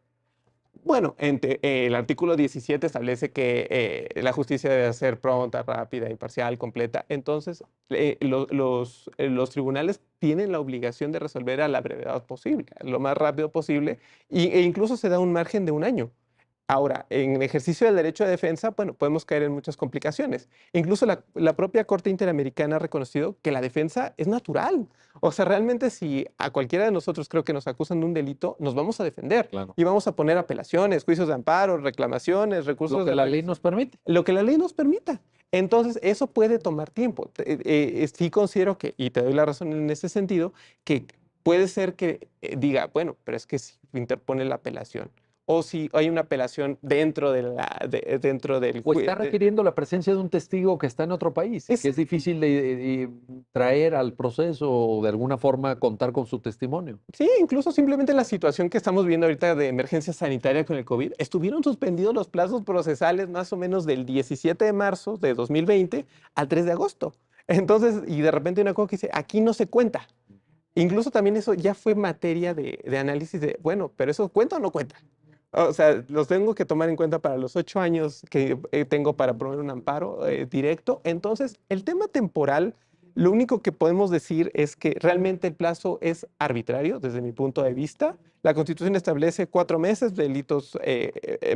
Bueno, el artículo 17 establece que la justicia debe ser pronta, rápida, imparcial, completa. Entonces, los tribunales tienen la obligación de resolver a la brevedad posible, lo más rápido posible, e incluso se da un margen de un año. Ahora, en el ejercicio del derecho de defensa, bueno, podemos caer en muchas complicaciones. Incluso la propia Corte Interamericana ha reconocido que la defensa es natural. O sea, realmente si a cualquiera de nosotros creo que nos acusan de un delito, nos vamos a defender Claro. y vamos a poner apelaciones, juicios de amparo, reclamaciones, recursos Lo que de la ley nos permite. lo que la ley nos permita. Entonces, eso puede tomar tiempo. Sí considero que, y te doy la razón en ese sentido, que puede ser que diga, bueno, pero es que si interpone la apelación o si hay una apelación dentro, dentro del O está requiriendo la presencia de un testigo que está en otro país, que es difícil de traer al proceso o de alguna forma contar con su testimonio. Sí, incluso simplemente la situación que estamos viendo ahorita de emergencia sanitaria con el COVID, estuvieron suspendidos los plazos procesales más o menos del 17 de marzo de 2020 al 3 de agosto. Entonces, y de repente una cosa que dice, aquí no se cuenta. Incluso también eso ya fue materia de análisis de, bueno, pero ¿eso cuenta o no cuenta? O sea, los tengo que tomar en cuenta para los 8 años que tengo para promover un amparo directo. Entonces, el tema temporal, lo único que podemos decir es que realmente el plazo es arbitrario desde mi punto de vista. La Constitución establece 4 meses de delitos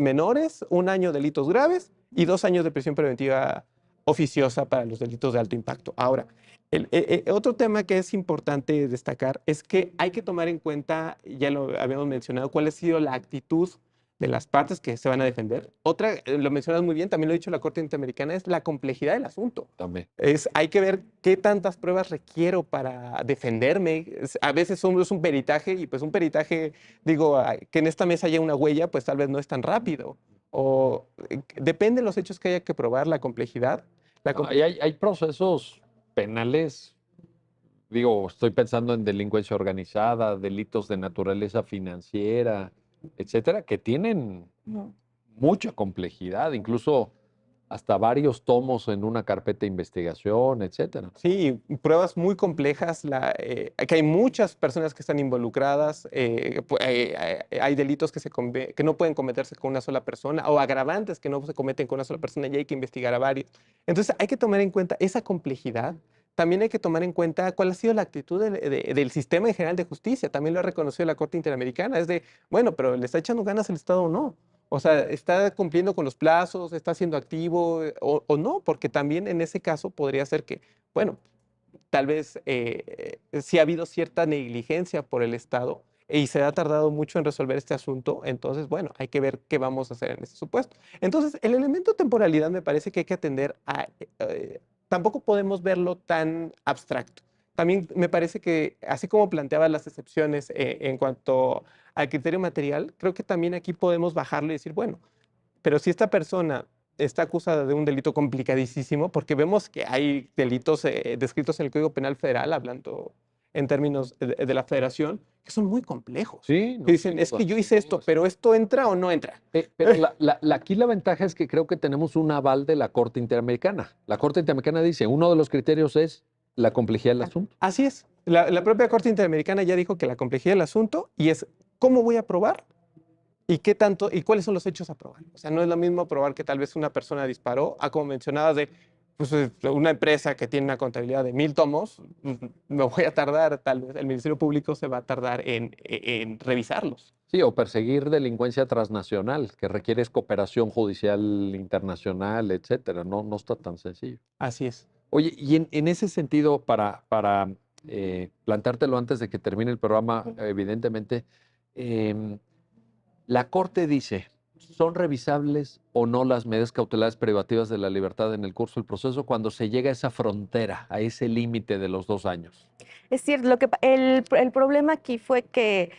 menores, 1 año de delitos graves y 2 años de prisión preventiva oficiosa para los delitos de alto impacto. Ahora, otro tema que es importante destacar es que hay que tomar en cuenta, ya lo habíamos mencionado, cuál ha sido la actitud de las partes que se van a defender. Otra, lo mencionas muy bien, también lo ha dicho la Corte Interamericana, es la complejidad del asunto. También. Hay que ver qué tantas pruebas requiero para defenderme. A veces es un peritaje y pues un peritaje, digo, que en esta mesa haya una huella, pues tal vez no es tan rápido. O depende de los hechos que haya que probar, la complejidad. Hay procesos penales, digo, estoy pensando en delincuencia organizada, delitos de naturaleza financiera, etcétera, que tienen No. mucha complejidad, incluso hasta varios tomos en una carpeta de investigación, etcétera. Sí, pruebas muy complejas, que hay muchas personas que están involucradas, hay delitos que no pueden cometerse con una sola persona o agravantes que no se cometen con una sola persona y hay que investigar a varios. Entonces hay que tomar en cuenta esa complejidad. También hay que tomar en cuenta cuál ha sido la actitud del sistema en general de justicia. También lo ha reconocido la Corte Interamericana. Es de, bueno, pero ¿le está echando ganas el Estado o no? O sea, ¿está cumpliendo con los plazos? ¿Está siendo activo o no? Porque también en ese caso podría ser que, bueno, tal vez si ha habido cierta negligencia por el Estado y se ha tardado mucho en resolver este asunto, entonces, bueno, hay que ver qué vamos a hacer en ese supuesto. Entonces, el elemento temporalidad me parece que hay que atender a... tampoco podemos verlo tan abstracto. También me parece que, así como planteaba las excepciones en cuanto al criterio material, creo que también aquí podemos bajarlo y decir, bueno, pero si esta persona está acusada de un delito complicadísimo, porque vemos que hay delitos descritos en el Código Penal Federal, hablando en términos de la federación, que son muy complejos. Sí, Que dicen, es que yo hice esto, pero ¿esto entra o no entra? Pero aquí la ventaja es que creo que tenemos un aval de la Corte Interamericana. La Corte Interamericana dice, uno de los criterios es la complejidad del asunto. Así es. La propia Corte Interamericana ya dijo que la complejidad del asunto y es cómo voy a probar y qué tanto y cuáles son los hechos a probar. O sea, no es lo mismo probar que tal vez una persona disparó a, como mencionabas, de pues, una empresa que tiene una contabilidad de 1000 tomos, me voy a tardar, tal vez el Ministerio Público se va a tardar en revisarlos. Sí, o perseguir delincuencia transnacional, que requiere cooperación judicial internacional, etcétera. No, no está tan sencillo. Así es. Oye, y en ese sentido, para plantártelo antes de que termine el programa, evidentemente, la Corte dice, ¿son revisables o no las medidas cautelares privativas de la libertad en el curso del proceso cuando se llega a esa frontera, a ese límite de los 2 años? Es cierto, el problema aquí fue que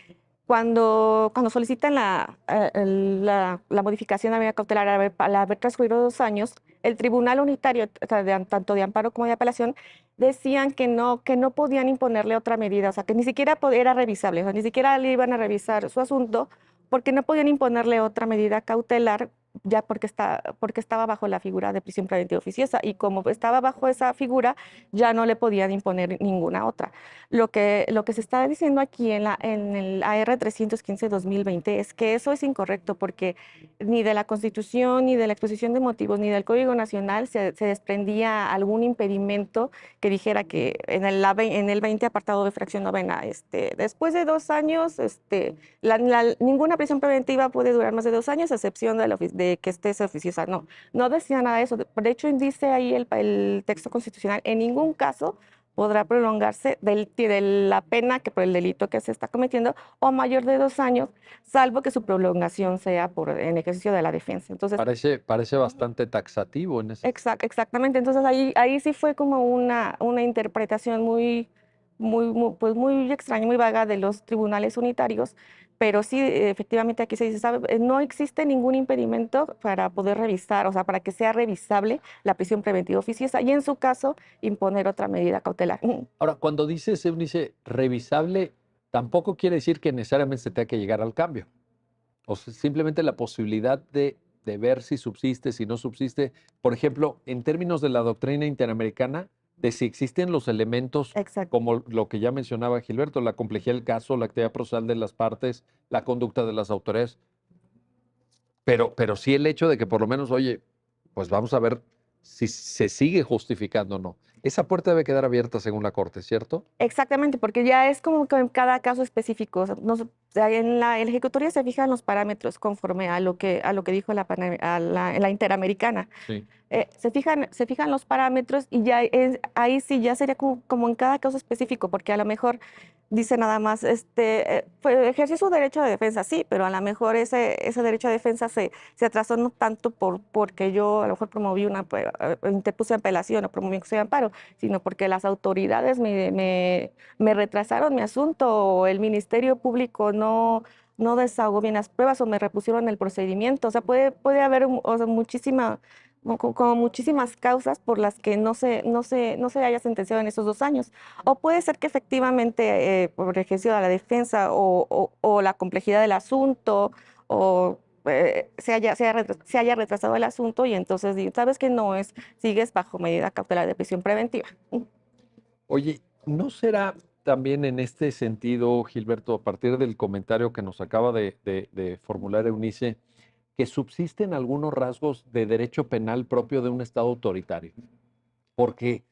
cuando solicitan la modificación de la medida cautelar al haber transcurrido 2 años, el Tribunal Unitario, o sea, tanto de amparo como de apelación, decían que no podían imponerle otra medida, o sea, que ni siquiera era revisable, o sea, ni siquiera le iban a revisar su asunto, porque no podían imponerle otra medida cautelar ya porque estaba bajo la figura de prisión preventiva oficiosa y como estaba bajo esa figura, ya no le podían imponer ninguna otra. Lo que se está diciendo aquí en el AR 315-2020 es que eso es incorrecto porque ni de la Constitución, ni de la exposición de motivos, ni del Código Nacional se desprendía algún impedimento que dijera que en el 20 apartado de fracción novena, después de 2 años, ninguna prisión preventiva puede durar más de 2 años, a excepción de que esté oficiosa. No, no decía nada de eso. De hecho, dice ahí el texto constitucional, en ningún caso podrá prolongarse de la pena que por el delito que se está cometiendo o mayor de 2 años, salvo que su prolongación sea en ejercicio de la defensa. Entonces, Parece bastante taxativo en ese. exactamente. Entonces ahí sí fue como una interpretación pues muy extraña, muy vaga de los tribunales unitarios, pero sí, efectivamente aquí se dice, ¿sabe? No existe ningún impedimento para poder revisar, o sea, para que sea revisable la prisión preventiva oficiosa y en su caso imponer otra medida cautelar. Ahora, cuando dice Eunice, revisable, tampoco quiere decir que necesariamente se tenga que llegar al cambio. O sea, simplemente la posibilidad de ver si subsiste, si no subsiste. Por ejemplo, en términos de la doctrina interamericana, de si existen los elementos Exacto. como lo que ya mencionaba Gilberto, la complejidad del caso, la actividad procesal de las partes, la conducta de las autoridades. Pero sí el hecho de que por lo menos, oye, pues vamos a ver si se sigue justificando o no. Esa puerta debe quedar abierta según la Corte, ¿cierto? Exactamente, porque ya es como que en cada caso específico. O sea, en la ejecutoria se fijan los parámetros conforme a lo que dijo la Interamericana. Sí. Se fijan los parámetros y ya ahí sí ya sería como en cada caso específico, porque a lo mejor dice nada más, ejerció su derecho de defensa, sí, pero a lo mejor ese derecho de defensa se atrasó no tanto porque yo a lo mejor interpuse apelación o promoví un amparo, sino porque las autoridades me retrasaron mi asunto o el Ministerio Público no desahogó bien las pruebas o me repusieron el procedimiento. O sea, puede haber o sea, como muchísimas causas por las que no se haya sentenciado en esos 2 años. O puede ser que efectivamente por ejercicio de la defensa o la complejidad del asunto o se haya retrasado el asunto y entonces sabes que sigues bajo medida cautelar de prisión preventiva. Oye, ¿no será también en este sentido, Gilberto, a partir del comentario que nos acaba de formular Eunice, que subsisten algunos rasgos de derecho penal propio de un Estado autoritario? Porque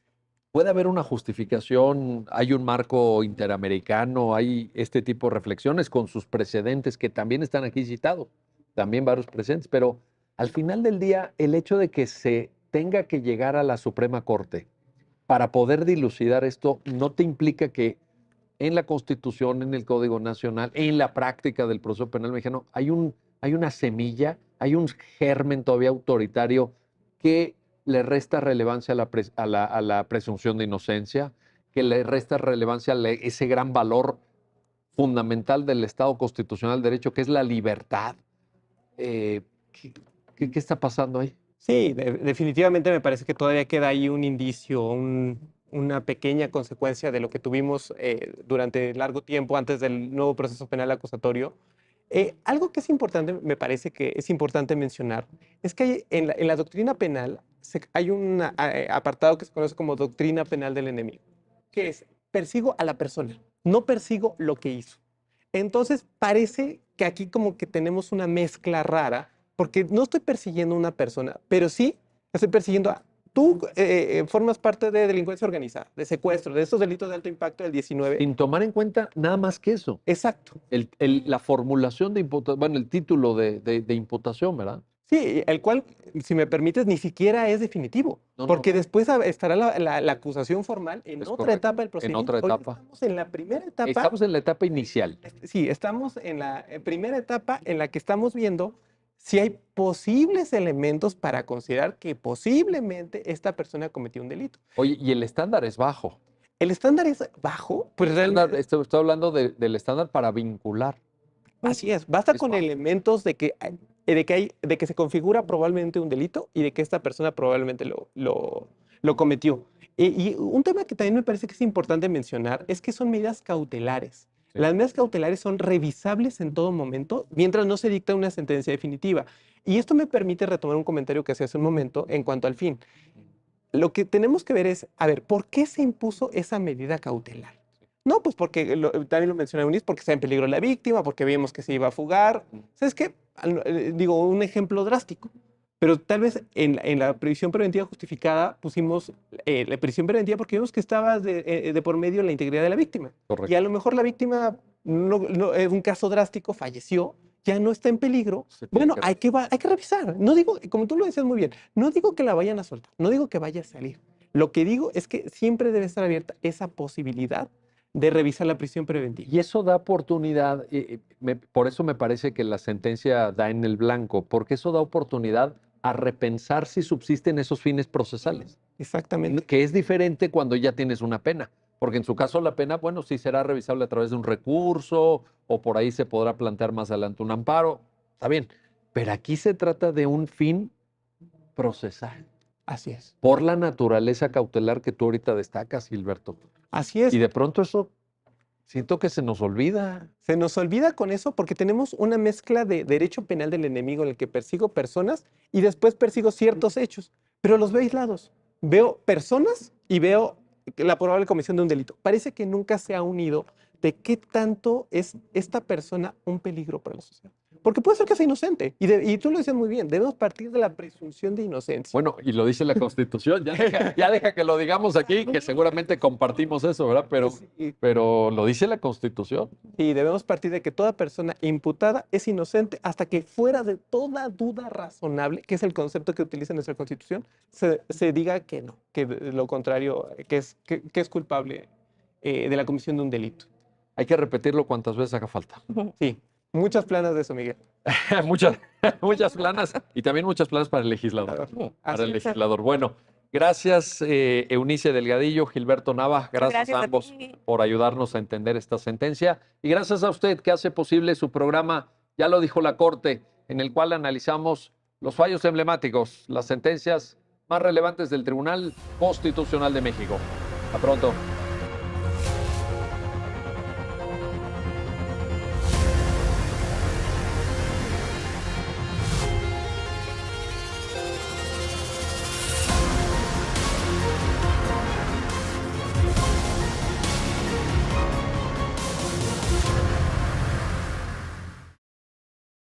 puede haber una justificación, hay un marco interamericano, hay este tipo de reflexiones con sus precedentes que también están aquí citados, también varios precedentes, pero al final del día, el hecho de que se tenga que llegar a la Suprema Corte para poder dilucidar esto, no te implica que en la Constitución, en el Código Nacional, en la práctica del proceso penal mexicano, hay una semilla, hay un germen todavía autoritario que le resta relevancia a la presunción de inocencia, que le resta relevancia a ese gran valor fundamental del Estado constitucional de derecho, que es la libertad. Eh, ¿qué está pasando ahí? Sí, definitivamente me parece que todavía queda ahí un indicio, una pequeña consecuencia de lo que tuvimos durante largo tiempo antes del nuevo proceso penal acusatorio. Algo que es importante, me parece que es importante mencionar, es que en la doctrina penal hay un apartado que se conoce como doctrina penal del enemigo, que es persigo a la persona, no persigo lo que hizo. Entonces parece que aquí como que tenemos una mezcla rara, porque no estoy persiguiendo a una persona, pero sí estoy persiguiendo a... Tú formas parte de delincuencia organizada, de secuestro, de estos delitos de alto impacto del 19. Sin tomar en cuenta nada más que eso. Exacto. La formulación de imputación, bueno, el título de imputación, ¿verdad? Sí, el cual, si me permites, ni siquiera es definitivo, No, porque no. después estará la acusación formal en Es otra correcto. etapa del En procedimiento. otra Hoy etapa. estamos en la primera etapa. Estamos en la etapa inicial. Sí, estamos en la primera etapa en la que estamos viendo si hay posibles elementos para considerar que posiblemente esta persona cometió un delito. Oye, y el estándar es bajo. El estándar es bajo, pues realmente... Estoy hablando del estándar para vincular. Así es, basta Es con bajo. elementos de que se configura probablemente un delito y de que esta persona probablemente lo cometió. Y un tema que también me parece que es importante mencionar es que son medidas cautelares. Sí. Las medidas cautelares son revisables en todo momento mientras no se dicta una sentencia definitiva. Y esto me permite retomar un comentario que hacía hace un momento en cuanto al fin. Lo que tenemos que ver es, a ver, ¿por qué se impuso esa medida cautelar? No, pues porque, también lo mencioné Eunice, porque está en peligro la víctima, porque vimos que se iba a fugar. ¿Sabes qué? Digo, un ejemplo drástico. Pero tal vez en la prisión preventiva justificada pusimos la prisión preventiva porque vimos que estaba de por medio la integridad de la víctima. Correcto. Y a lo mejor la víctima, es un caso drástico, falleció, ya no está en peligro. Se tiene Bueno, que hay que revisar. No digo, como tú lo decías muy bien, no digo que la vayan a soltar, no digo que vaya a salir. Lo que digo es que siempre debe estar abierta esa posibilidad de revisar la prisión preventiva. Y eso da oportunidad, por eso me parece que la sentencia da en el blanco, porque eso da oportunidad a repensar si subsisten esos fines procesales, Exactamente. que es diferente cuando ya tienes una pena, porque en su caso la pena, bueno, sí será revisable a través de un recurso o por ahí se podrá plantear más adelante un amparo, está bien, pero aquí se trata de un fin procesal, Así es. por la naturaleza cautelar que tú ahorita destacas, Gilberto. Así es. Y de pronto eso siento que se nos olvida. Se nos olvida con eso porque tenemos una mezcla de derecho penal del enemigo en el que persigo personas y después persigo ciertos hechos, pero los veo aislados. Veo personas y veo la probable comisión de un delito. Parece que nunca se ha unido de qué tanto es esta persona un peligro para la sociedad. Porque puede ser que sea inocente. Y tú lo dices muy bien, debemos partir de la presunción de inocencia. Bueno, y lo dice la Constitución, ya deja que lo digamos aquí, que seguramente compartimos eso, ¿verdad? Pero lo dice la Constitución. Y debemos partir de que toda persona imputada es inocente hasta que fuera de toda duda razonable, que es el concepto que utiliza nuestra Constitución, se diga que no, que de lo contrario, que es culpable de la comisión de un delito. Hay que repetirlo cuantas veces haga falta. Sí, muchas planas de eso, Miguel. muchas planas y también muchas planas para el legislador. Para Así el es. legislador. Bueno, gracias Eunice Delgadillo, Gilberto Nava, gracias a Gracias a ambos ti. por ayudarnos a entender esta sentencia y gracias a usted que hace posible su programa, ya lo dijo la Corte, en el cual analizamos los fallos emblemáticos, las sentencias más relevantes del Tribunal Constitucional de México. Hasta pronto.